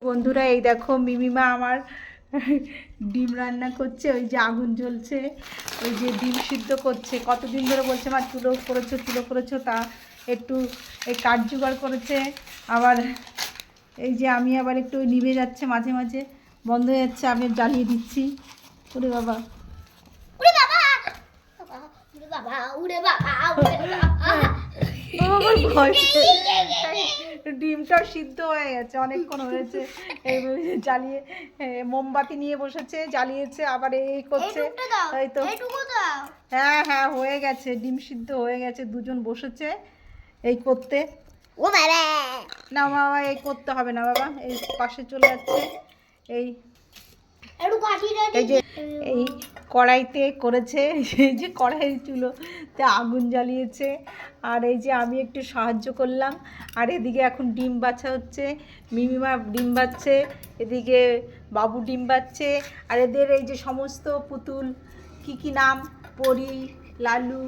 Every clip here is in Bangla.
বন্ধুরা এই দেখো মিমিমা আমার ডিম রান্না করছে, ওই যে আগুন জ্বলছে, ওই যে ডিম সিদ্ধ করছে। কতদিন ধরে বলছে মা চুলো করেছো, তা একটু এই কাঠ জোগাড় করেছে। আবার এই যে আমি আবার একটু নিভে যাচ্ছে, মাঝে মাঝে বন্ধ হয়ে যাচ্ছে, আমি জ্বালিয়ে দিচ্ছি। ওরে বাবা, উড়ে বাবা, উড়ে বাবা, উড়ে বাবা, উড়ে বাবা। ডিমটাও সিদ্ধ হয়ে গেছে, অনেকক্ষণ হয়েছে। জ্বালিয়ে মোমবাতি নিয়ে বসেছে, জ্বালিয়েছে, আবার এই করছে। এই তো হ্যাঁ হ্যাঁ হয়ে গেছে, ডিম সিদ্ধ হয়ে গেছে। দুজন বসেছে এই করতে। ও বাবা, না বাবা এই করতে হবে না বাবা, এই পাশে চলে যাচ্ছে। এই এই যে এই কড়াইতে করেছে, এই যে কড়াই চুলোতে আগুন জ্বালিয়েছে, আর এই যে আমি একটু সাহায্য করলাম। আর এদিকে এখন ডিম বাছা হচ্ছে, মিমিমা ডিম বাচ্ছে, এদিকে বাবু ডিম বাচ্ছে। আর এদের এই যে সমস্ত পুতুল, কি নাম, পরি, লালু,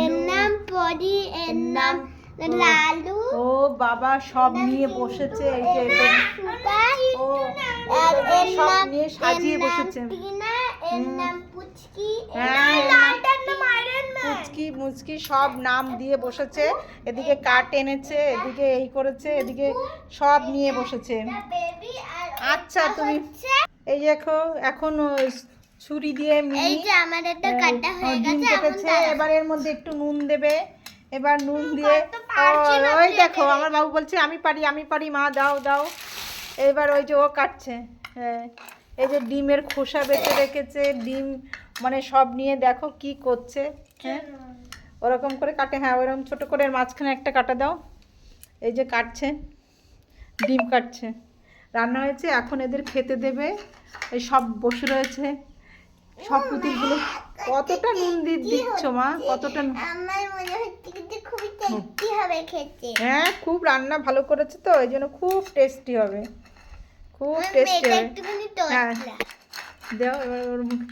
এর নাম পরি, এর নাম লালু। ও বাবা সব নিয়ে বসেছে, এই যে ও আর এর সব নাম নিয়ে সাজিয়ে বসেছে। টিনা, এর নাম পুচকি, হ্যাঁ, পুচকি মুচকি সব নাম দিয়ে বসেছে। এদিকে কাঠ এনেছে, এদিকে এই করেছে, এদিকে সব নিয়ে বসেছে। আচ্ছা তুমি এই দেখো এখন ছুরি দিয়ে এই যে আমাদেরটা কাটা হয়ে ডিম গেছে, এখন কেটেছে। এবার এর মধ্যে একটু নুন দেবে, এবার নুন দিয়ে ওই দেখো আমার বাবু বলছে আমি পারি মা, দাও দাও। এবার ওই যে ও কাটছে। হ্যাঁ এই যে ডিমের খোসা বেটে রেখেছে, ডিম মানে সব নিয়ে দেখো কি করছে। হ্যাঁ ওরকম করে কাটে, হ্যাঁ ওরকম ছোটো করে মাঝখানে একটা কাটা দাও। এই যে কাটছে, ডিম কাটছে। রান্না হয়েছে, এখন এদের খেতে দেবে। এই সব বসে রয়েছে সব পুতুলগুলো। কতটা নুন দিচ্ছ মা, কতটা? আমার মনে হচ্ছে কিন্তু খুবই টেস্টি হবে খেতে। হ্যাঁ খুব রান্না ভালো করেছে তো, এই জন্য খুব টেস্টি হবে, খুব টেস্টি হবে। হ্যাঁ দাও এবার ওর মুখে।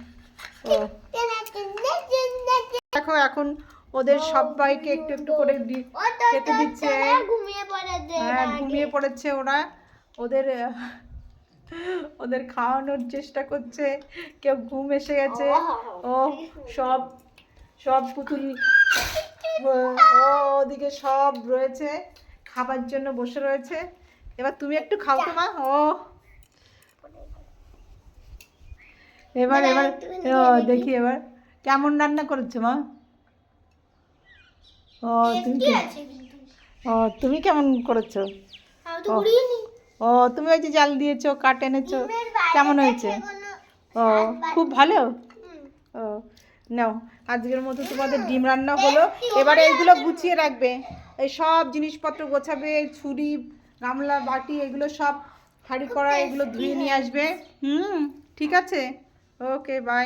ও দেখো এখন ওদের সবাইকে একটু একটু করে খেতে দিচ্ছে। হ্যাঁ ঘুমিয়ে পড়েছে ওরা, ওদের খাওয়ানোর চেষ্টা করছে। কেউ ঘুম এসে গেছে। ও সব সব পুতুল ওদিকে সব রয়েছে, খাবার জন্য বসে রয়েছে। এবার তুমি একটু খাও তো মা। ও এবার দেখি এবার কেমন রান্না করেছো মা। তুমি কেমন করেছো? তুমি ওই যে জাল দিয়েছো, কাঠ এনেছো, কেমন হয়েছে? খুব ভালো। নাও আজকের মতো তোমাদের ডিম রান্না হলো। এবার এইগুলো গুছিয়ে রাখবে, এই সব জিনিসপত্র গোছাবে, ছুরি, গামলা, বাটি, এগুলো সব হাঁড়ি কড়া এগুলো ধুয়ে নিয়ে আসবে। ঠিক আছে, ওকে বাই।